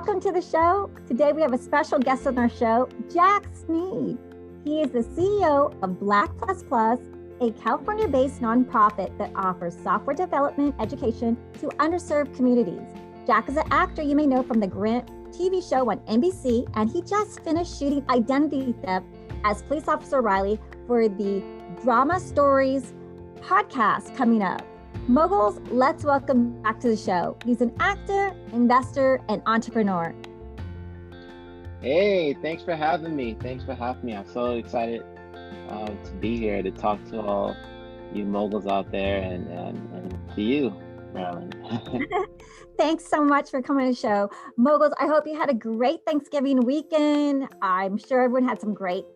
welcome to the show. Today we have a special guest on our show, Jack Sneed. He is the CEO of Black++, a California-based nonprofit that offers software development education to underserved communities. Jack is an actor you may know from the Grant TV show on NBC, and he just finished shooting Identity Theft as Police Officer Riley for the Drama Stories podcast coming up. Moguls, let's welcome back to the show. He's an actor, investor, and entrepreneur. Hey, thanks for having me. I'm so excited to be here to talk to all you moguls out there and to you, Marilyn. Thanks so much for coming to the show. Moguls, I hope you had a great Thanksgiving weekend. I'm sure everyone had some great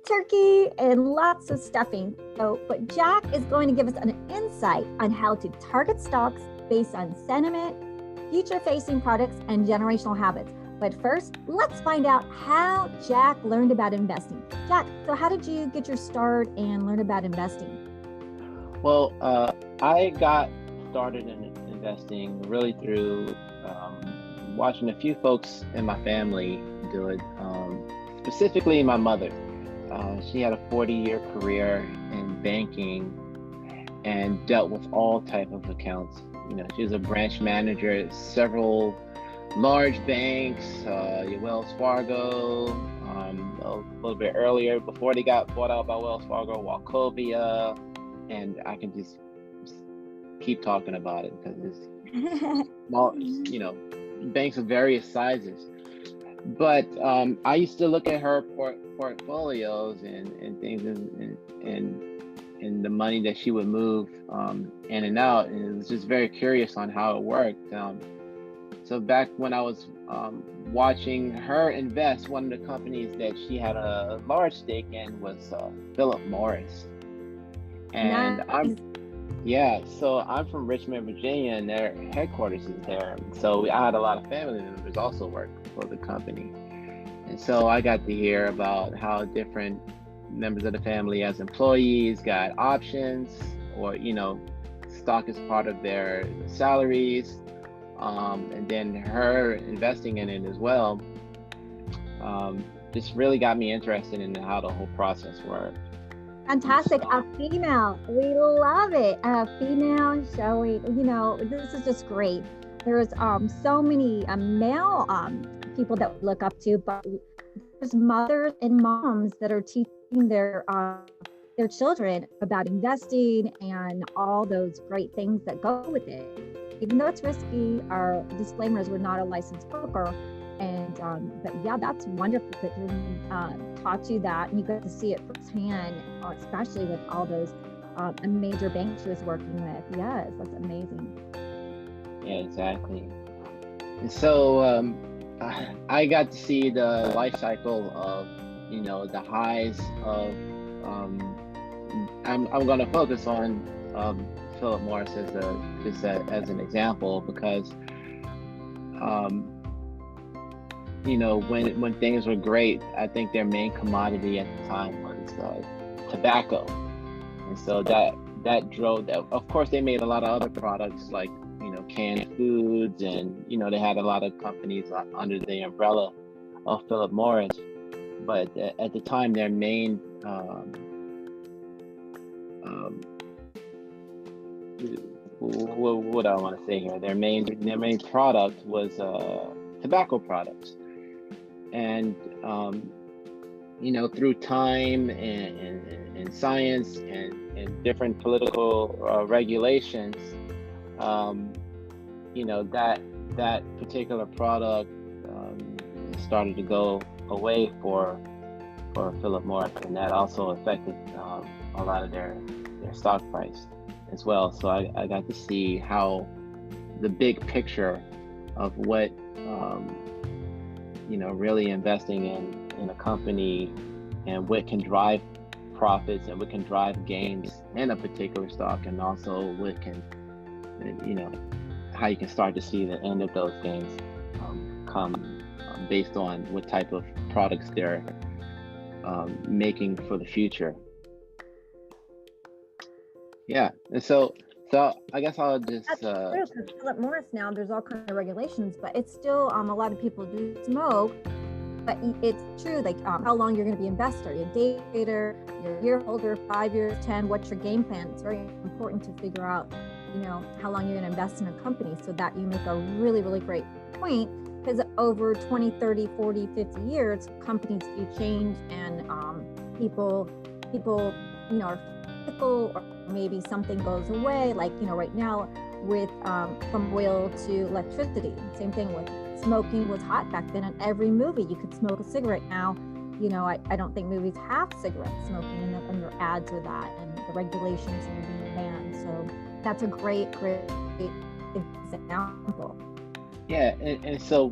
turkey and lots of stuffing. But Jack is going to give us an insight on how to target stocks based on sentiment, future-facing products, and generational habits. But first, let's find out how Jack learned about investing. Jack, so how did you get your start and learn about investing? Well, I got started in investing really through watching a few folks in my family do it, specifically my mother. She had a 40-year career in banking and dealt with all type of accounts. You know, she was a branch manager at several large banks, Wells Fargo, a little bit earlier before they got bought out by Wells Fargo, Wachovia, and I can just keep talking about it because it's small, banks of various sizes. But I used to look at her portfolios and things and the money that she would move in and out, and it was just very curious on how it worked. So back when I was watching her invest, one of the companies that she had a large stake in was Philip Morris. And nice. So I'm from Richmond, Virginia, and their headquarters is there. So I had a lot of family members also work for the company. And so I got to hear about how different members of the family as employees got options or, stock is part of their salaries. And then her investing in it as well, just really got me interested in how the whole process worked. Fantastic. A female. We love it. A female showing, this is just great. There's so many male people that we look up to, but there's mothers and moms that are teaching their children about investing and all those great things that go with it. Even though it's risky, our disclaimers, we're not a licensed broker. And but yeah, that's wonderful that you taught you that and you got to see it firsthand, especially with all those major banks she was working with. Yes, that's amazing. Yeah, exactly. And so I got to see the life cycle of, the highs of, I'm going to focus on Philip Morris as an example because, when things were great, I think their main commodity at the time was tobacco. And so that drove that. Of course, they made a lot of other products like, canned foods and, they had a lot of companies under the umbrella of Philip Morris. But at the time, their main what I want to say here, their main product was tobacco products. And through time and science and different political regulations, that particular product started to go away for Philip Morris, and that also affected a lot of their stock price as well. So I got to see how the big picture of what really investing in a company and what can drive profits and what can drive gains in a particular stock, and also what can, how you can start to see the end of those gains come based on what type of products they're making for the future. Yeah, and so So I guess I'll just That's true, because Philip Morris now, there's all kinds of regulations, but it's still a lot of people do smoke. But it's true, like how long you're going to be an investor, you're a day trader, you're a year holder, 5 years, 10, what's your game plan? It's very important to figure out, how long you're going to invest in a company, so that you make a really, really great point, because over 20, 30, 40, 50 years, companies do change, and people, are fickle, or maybe something goes away, like, right now with from oil to electricity. Same thing with smoking was hot back then. In every movie, you could smoke a cigarette. Now, I don't think movies have cigarette smoking, and their ads with that, and the regulations are being banned. So that's a great example. Yeah, and so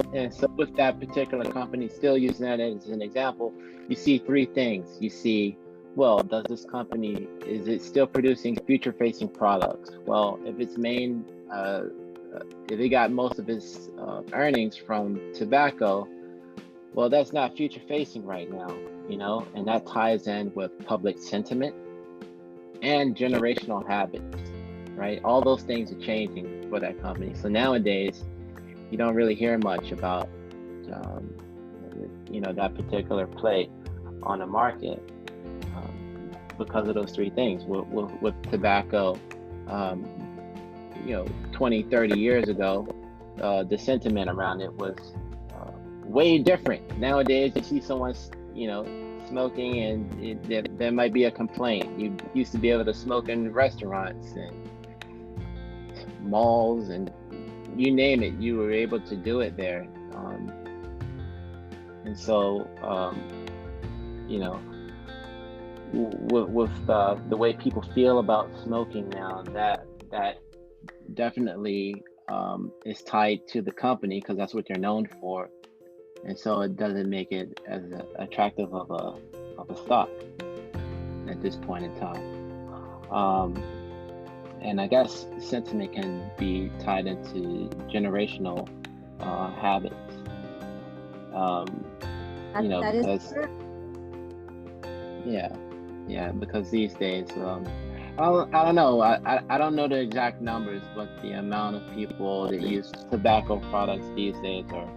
with that particular company, still using that as an example, you see three things. You see, well, does this company, is it still producing future-facing products? Well, if its main if it got most of its earnings from tobacco, well, that's not future facing right now, and that ties in with public sentiment and generational habits, right? All those things are changing for that company. So nowadays, you don't really hear much about, that particular play on the market because of those three things. With tobacco, 20, 30 years ago, the sentiment around it was way different. Nowadays, you see someone, smoking, and there might be a complaint. You used to be able to smoke in restaurants and malls, and you name it, you were able to do it there. And so, with the way people feel about smoking now, that definitely is tied to the company, because that's what they're known for, and so it doesn't make it as attractive of a stock at this point in time. And I guess sentiment can be tied into generational habits. That is because true. yeah, because these days, I don't know. I don't know the exact numbers, but the amount of people that use tobacco products these days are,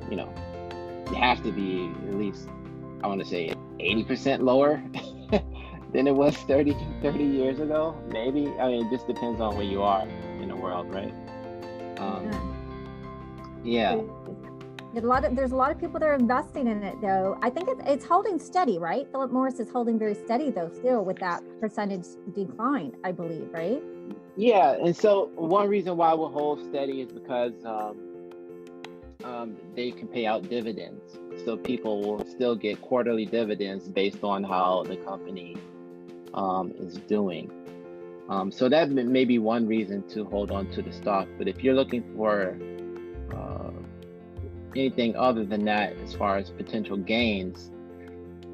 you have to be at least, I want to say, 80% lower than it was 30 years ago. Maybe. I mean, it just depends on where you are in the world, right? Yeah. There's a lot of people that are investing in it, though. I think it's holding steady, right? Philip Morris is holding very steady, though, still, with that percentage decline, I believe, right? Yeah, and so one reason why we'll hold steady is because they can pay out dividends. So people will still get quarterly dividends based on how the company is doing. So that may be one reason to hold on to the stock. But if you're looking for anything other than that, as far as potential gains,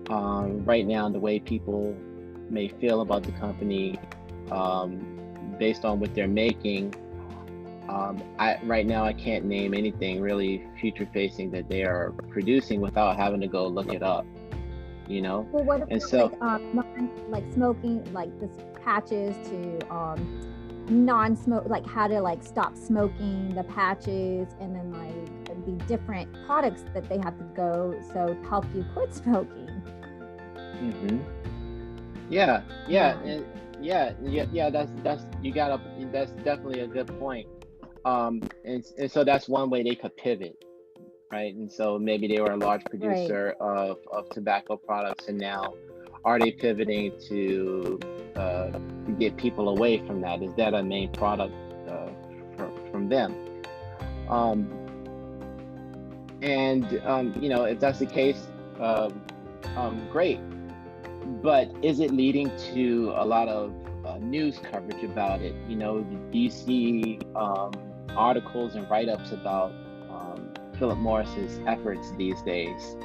right now, the way people may feel about the company, based on what they're making, right now I can't name anything really future facing that they are producing without having to go look it up, Well, what and about so like smoking, like this patches to non-smoke, like how to stop smoking, the patches, and then the different products that they have to go to help you quit smoking. mm-hmm. Yeah. That's definitely a good point. And so that's one way they could pivot, right? And so maybe they were a large producer of tobacco products, and now are they pivoting to get people away from that? Is that a main product from them? If that's the case, great. But is it leading to a lot of news coverage about it? Do you see articles and write-ups about Philip Morris's efforts these days?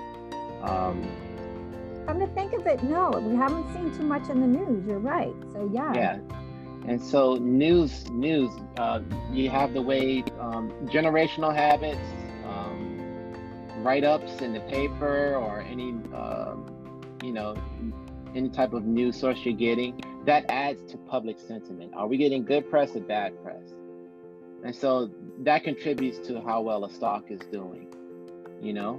Come to think of it, no, we haven't seen too much in the news. You're right. So Yeah. And so news, you have the way generational habits, write-ups in the paper, or any type of news source you're getting. that adds to public sentiment. Are we getting good press or bad press? And so that contributes to how well a stock is doing, you know.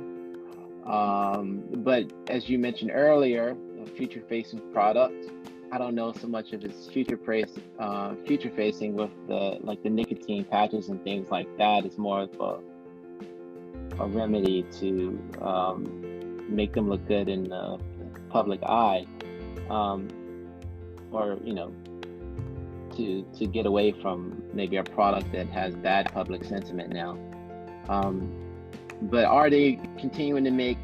But as you mentioned earlier, a future-facing product, I don't know so much if it's future-facing with the nicotine patches and things like that. It's more of a remedy to make them look good in the public eye, or to get away from maybe a product that has bad public sentiment now. But are they continuing to make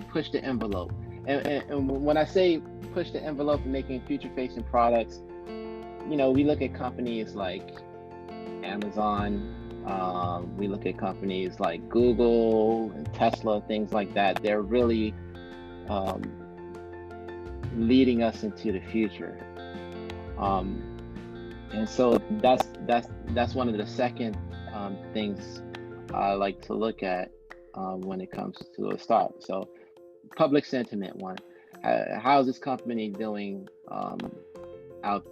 push the envelope? And when I say push the envelope and making future-facing products, we look at companies like Amazon. We look at companies like Google and Tesla, things like that. They're really leading us into the future. And so that's one of the second things I like to look at when it comes to a stock. So public sentiment one. How's this company doing out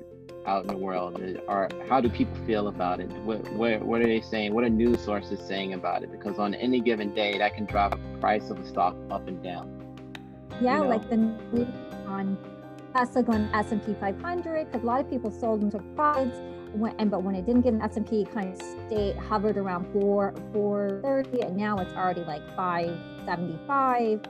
in the world? Or how do people feel about it? What are they saying? What are news sources saying about it? Because on any given day, that can drive the price of a stock up and down. Yeah, like the news on Tesla going S&P 500, because a lot of people sold into profits, but when it didn't get an S&P, it kind of hovered around 430, and now it's already like 575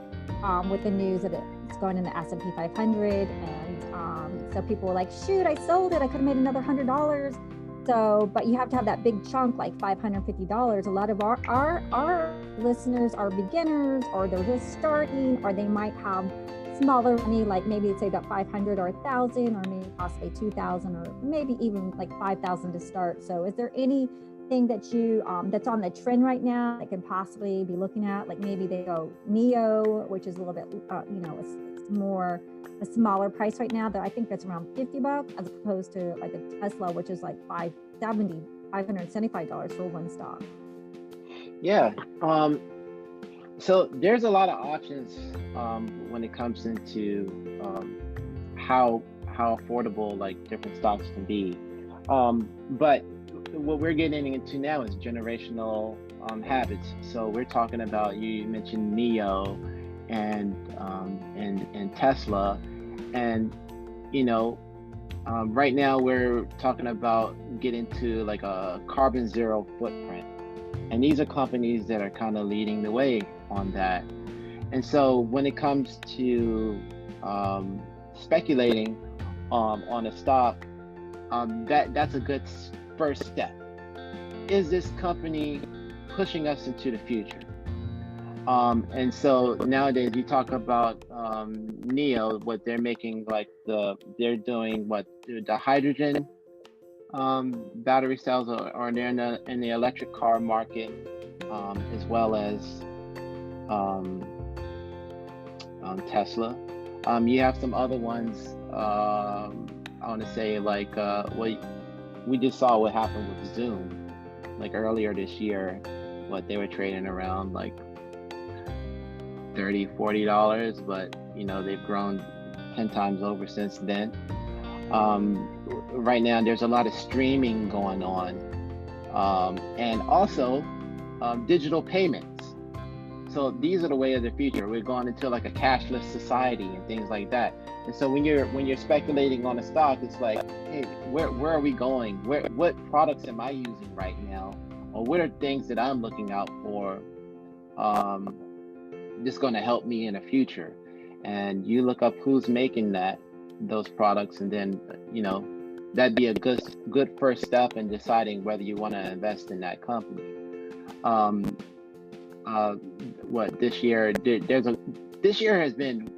with the news that it's going in the S&P 500, and so people were like, shoot, I sold it, I could have made another $100. So, but you have to have that big chunk, like $550. A lot of our listeners are beginners, or they're just starting, or they might have smaller money, like maybe say about 500 or 1,000, or maybe possibly 2,000, or maybe even like 5,000 to start. So is there anything that you that's on the trend right now that can possibly be looking at? Like maybe they go Neo, which is a little bit it's more a smaller price right now, though I think that's around $50, as opposed to like a Tesla, which is like $575 for one stock. Yeah. So there's a lot of options when it comes into how affordable like different stocks can be. But what we're getting into now is generational habits. So we're talking about, you mentioned Neo and Tesla, and right now we're talking about getting to like a carbon zero footprint. And these are companies that are kind of leading the way on that. And so when it comes to speculating on a stock, that's a good first step. Is this company pushing us into the future? And so nowadays you talk about Neo, what they're making, like they're doing the hydrogen battery cells, or they're in the electric car market, as well as Tesla. You have some other ones. I want to say like we just saw what happened with Zoom, like earlier this year. What they were trading around like $30-$40, but they've grown 10 times over since then. Right now there's a lot of streaming going on, and also digital payments. So these are the way of the future. We're going into like a cashless society and things like that. And so when you're speculating on a stock, it's like, hey, where are we going? What products am I using right now? Or what are things that I'm looking out for just going to help me in the future? And you look up who's making those products, and then that'd be a good first step in deciding whether you want to invest in that company. This year this year has been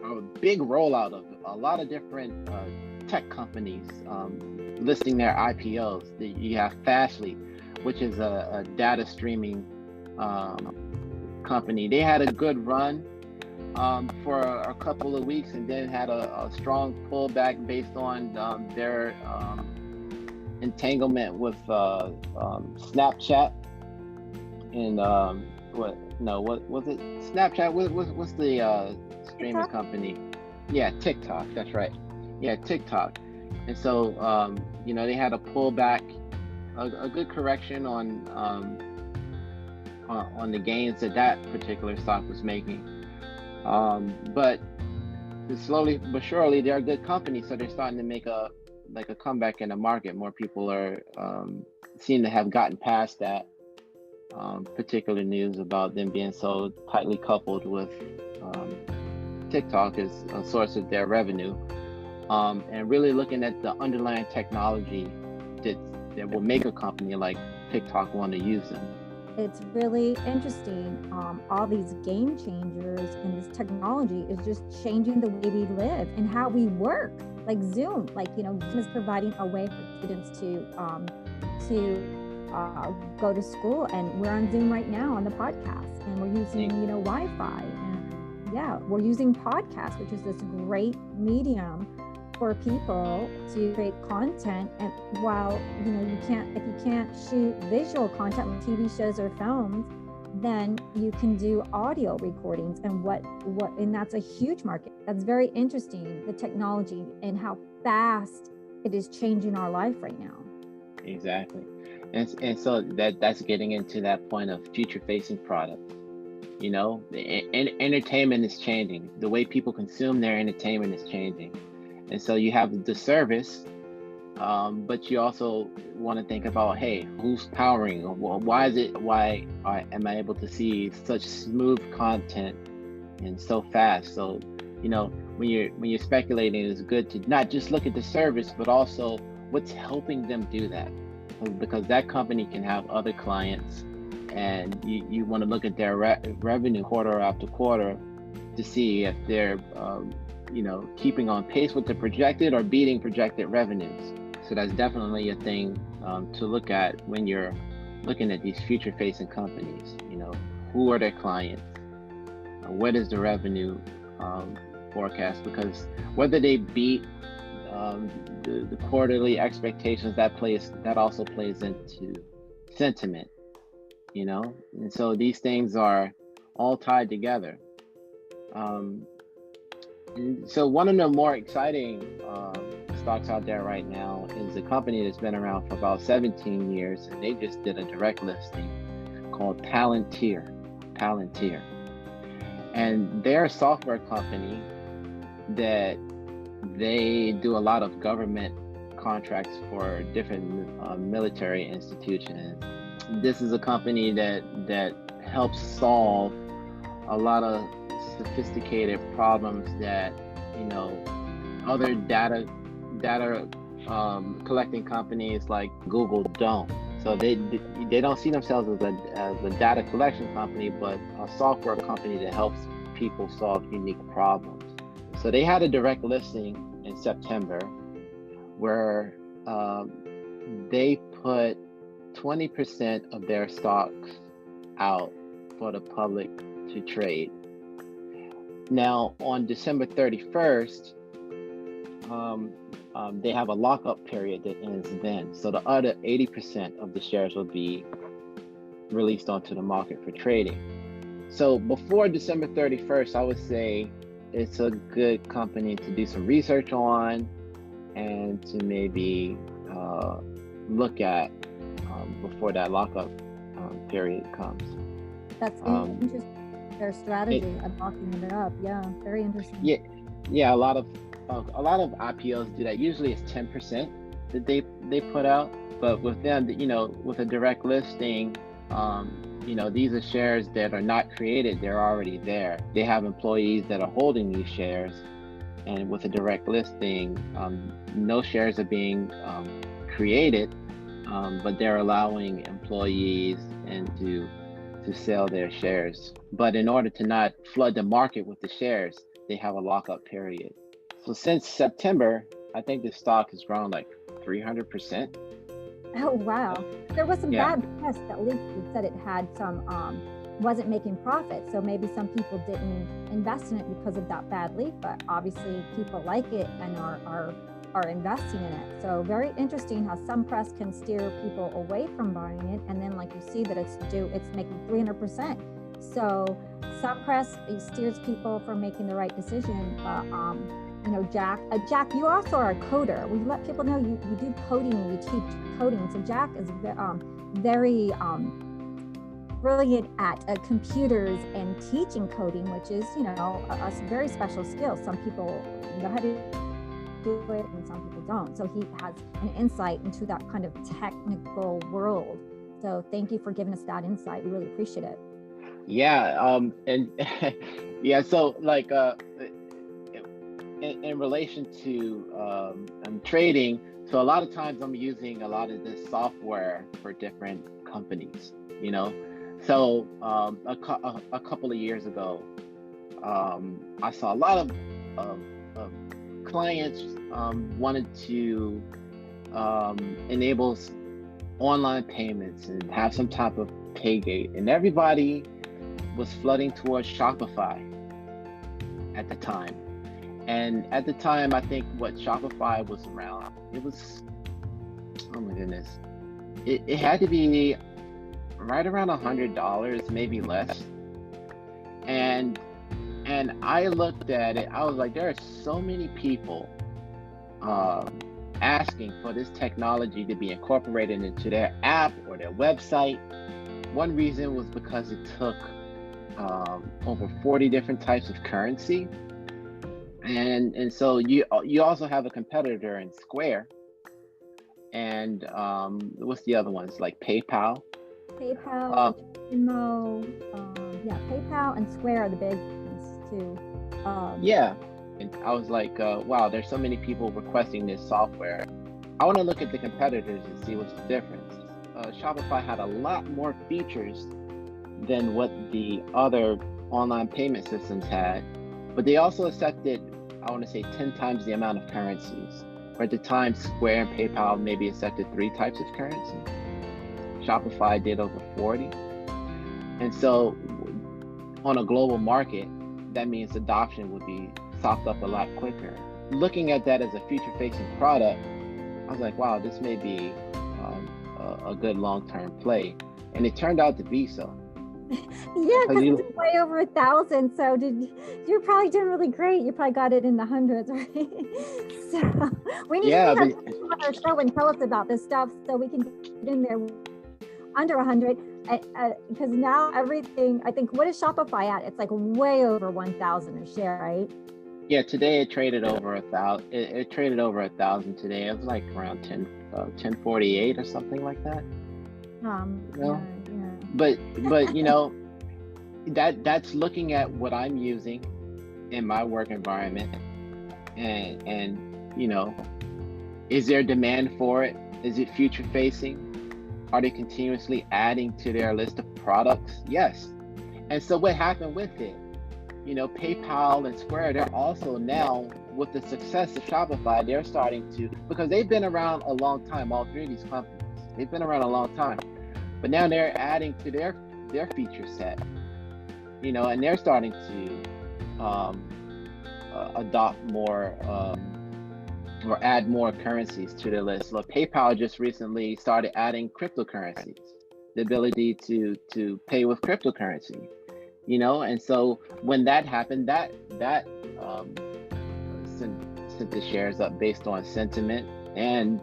a big rollout of a lot of different tech companies listing their IPOs. You have Fastly, which is a data streaming company. They had a good run for a couple of weeks, and then had a strong pullback based on their entanglement with Snapchat. And what was it? Snapchat? What's the streaming company? Yeah, TikTok. That's right. Yeah, TikTok. And so, they had a pullback, a good correction on the gains that that particular stock was making. But slowly but surely, they're a good company, so they're starting to make a comeback in the market. More people are seem to have gotten past that particular news about them being so tightly coupled with TikTok as a source of their revenue, and really looking at the underlying technology that will make a company like TikTok want to use them. It's really interesting. All these game changers and this technology is just changing the way we live and how we work. Like Zoom, Zoom is providing a way for students to go to school, and we're on Zoom right now on the podcast, and we're using Wi-Fi, and yeah, we're using podcasts, which is this great medium for people to create content. And while if you can't shoot visual content with TV shows or films, then you can do audio recordings, and that's a huge market. That's very interesting, the technology and how fast it is changing our life right now. Exactly. And so that's getting into that point of future facing products. Entertainment is changing. The way people consume their entertainment is changing. And so you have the service, but you also want to think about, hey, who's powering? Why am I able to see such smooth content and so fast? So, when you're speculating, it's good to not just look at the service, but also what's helping them do that, because that company can have other clients, and you want to look at their revenue quarter after quarter to see if they're keeping on pace with the projected or beating projected revenues. So that's definitely a thing to look at when you're looking at these future facing companies. Who are their clients? What is the revenue forecast? Because whether they beat the quarterly expectations, that also plays into sentiment, and so these things are all tied together. So one of the more exciting stocks out there right now is a company that's been around for about 17 years, and they just did a direct listing called Palantir. And they're a software company that they do a lot of government contracts for different military institutions. This is a company that helps solve a lot of sophisticated problems that other data collecting companies like Google don't. So they don't see themselves as a data collection company, but a software company that helps people solve unique problems. So they had a direct listing in September where they put 20% of their stocks out for the public to trade. Now, on December 31st, they have a lockup period that ends then. So the other 80% of the shares will be released onto the market for trading. So before December 31st, I would say it's a good company to do some research on and to maybe look at before that lockup period comes. That's interesting. Their strategy of locking it up, very interesting. Yeah, a lot of IPOs do that. Usually it's 10% that they put out, but with them, with a direct listing, these are shares that are not created; they're already there. They have employees that are holding these shares, and with a direct listing, no shares are being created, but they're allowing employees and to sell their shares. But in order to not flood the market with the shares, they have a lockup period. So since September, I think the stock has grown like 300%. Oh, wow. There was some bad press that leaked. It said it had some, wasn't making profit. So maybe some people didn't invest in it because of that bad leak, but obviously people like it and are investing in it. So very interesting how some press can steer people away from buying it, and then like you see that it's making 300%. So some press steers people from making the right decision, but Jack, you also are a coder. We let people know you do coding, you teach coding. So Jack is very brilliant at computers and teaching coding, which is, a very special skill. Some people know how to do it and some people don't. So he has an insight into that kind of technical world. So thank you for giving us that insight. We really appreciate it. Yeah, and yeah, so like in relation to trading, so a lot of times I'm using a lot of this software for different companies, you know. So a couple of years ago, I saw a lot of clients wanted to enable online payments and have some type of pay gate, and everybody was flooding towards Shopify at the time. And at the time, I think what Shopify was around, it was, oh my goodness, it had to be right around $100, maybe less. And I looked at it, I was like, there are so many people asking for this technology to be incorporated into their app or their website. One reason was because it took over 40 different types of currency. And so you also have a competitor in Square, and what's the other ones, like PayPal, Venmo, PayPal and Square are the big ones too. Yeah, and I was like, wow, there's so many people requesting this software. I want to look at the competitors and see what's the difference. Shopify had a lot more features than what the other online payment systems had, but they also accepted, I want to say, 10 times the amount of currencies. Or at the time, Square and PayPal maybe accepted 3 types of currency. Shopify did over 40. And so on a global market, that means adoption would be sopped up a lot quicker. Looking at that as a future-facing product, I was like, wow, this may be a good long-term play. And it turned out to be so. Yeah, because it's way over 1,000. So you're probably doing really great. You probably got it in the hundreds, right? So we need to have on our show and tell us about this stuff so we can get in there under 100. Because now everything, I think, what is Shopify at? It's like way over 1,000 a share, right? Yeah, today it traded over 1,000. It traded over 1,000 today. It was like around 1048 or something like that. But that's looking at what I'm using in my work environment, and is there demand for it? Is it future facing? Are they continuously adding to their list of products? Yes. And so what happened with it? PayPal and Square, they're also now, with the success of Shopify, they're starting to, because they've been around a long time, all three of these companies, they've been around a long time. But now they're adding to their feature set, and they're starting to adopt more or add more currencies to their list. Look, PayPal just recently started adding cryptocurrencies, the ability to pay with cryptocurrency, and so when that happened, that sent the shares up based on sentiment and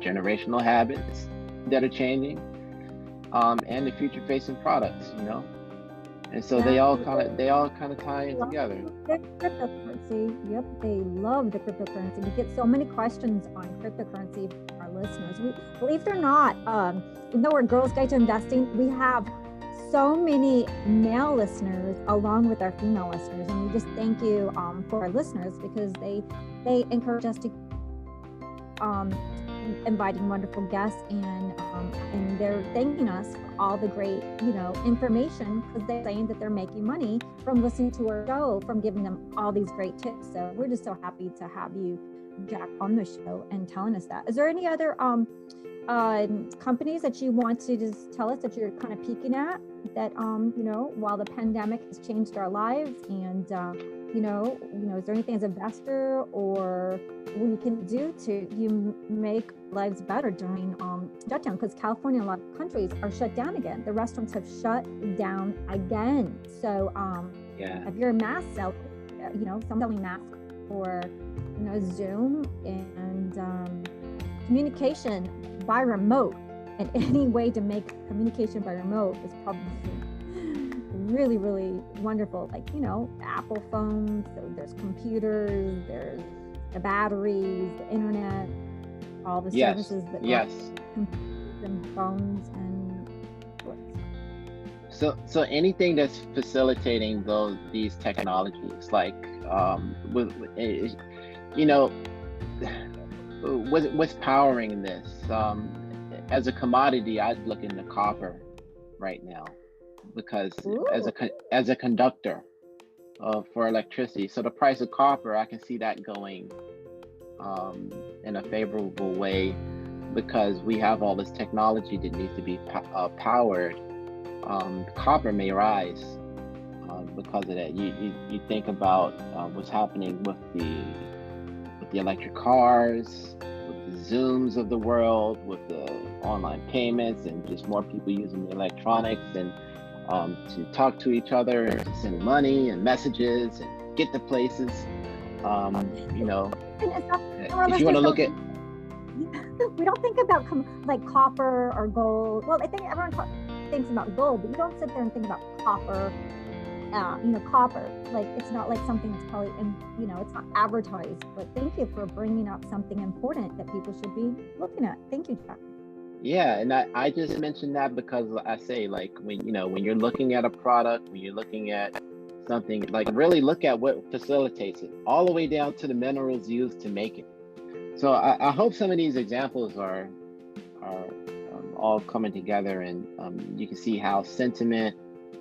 generational habits that are changing. And the future-facing products, and so they all kind of tie in together. Cryptocurrency, yep, they love the cryptocurrency. We get so many questions on cryptocurrency from our listeners. We, believe it or not, even though we're Girls Guide to Investing, we have so many male listeners along with our female listeners, and we just thank you for our listeners, because they encourage us to inviting wonderful guests, and they're thanking us for all the great information, because they're saying that they're making money from listening to our show, from giving them all these great tips. So we're just so happy to have you, Jack, on the show and telling us that. Is there any other companies that you want to just tell us that you're kind of peeking at, that while the pandemic has changed our lives, and is there anything as an investor or we can do to make lives better during shutdown? Because California and a lot of countries are shut down again. The restaurants have shut down again. So if you're a mask seller, someone selling masks for, Zoom and communication by remote. And any way to make communication by remote is probably really, really wonderful. Like, Apple phones, so there's computers, there's the batteries, the internet, all the services that computers and phones and so anything that's facilitating these technologies, like what's powering this? As a commodity, I'd look into copper right now, because as a conductor for electricity. So the price of copper, I can see that going in a favorable way, because we have all this technology that needs to be powered. Copper may rise because of that. You think about what's happening with the electric cars, with the Zooms of the world, with the online payments, and just more people using the electronics and to talk to each other and to send money and messages and get to places. If you want to look at, we don't think about like copper or gold. Well, I think everyone thinks about gold, but you don't sit there and think about copper. Copper, like, it's not like something that's probably, it's not advertised. But thank you for bringing up something important that people should be looking at. Thank you, Jack. Yeah, and I just mentioned that because I say, like, when you're looking at a product, when you're looking at something, like, really look at what facilitates it, all the way down to the minerals used to make it. So I hope some of these examples are all coming together, and you can see how sentiment,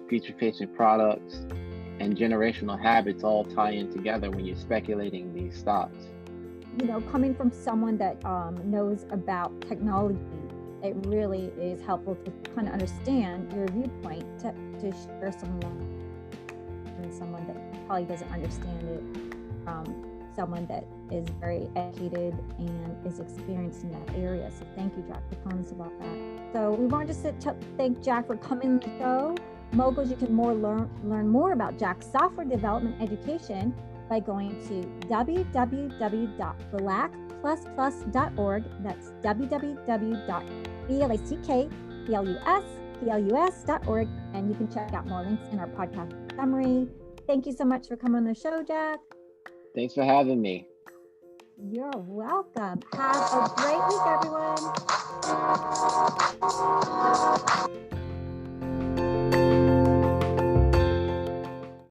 future-facing products, and generational habits all tie in together when you're speculating these stocks. Coming from someone that knows about technology, it really is helpful to kind of understand your viewpoint, to share someone that probably doesn't understand it from someone that is very educated and is experienced in that area. So thank you, Jack, for telling us about that. So we wanted to thank Jack for coming on the show. Moguls, you can learn more about Jack's software development education by going to www.blackplusplus.org. That's www.blackplus.org, and you can check out more links in our podcast summary. Thank you so much for coming on the show, Jack. Thanks for having me. You're welcome. Have a great week, everyone.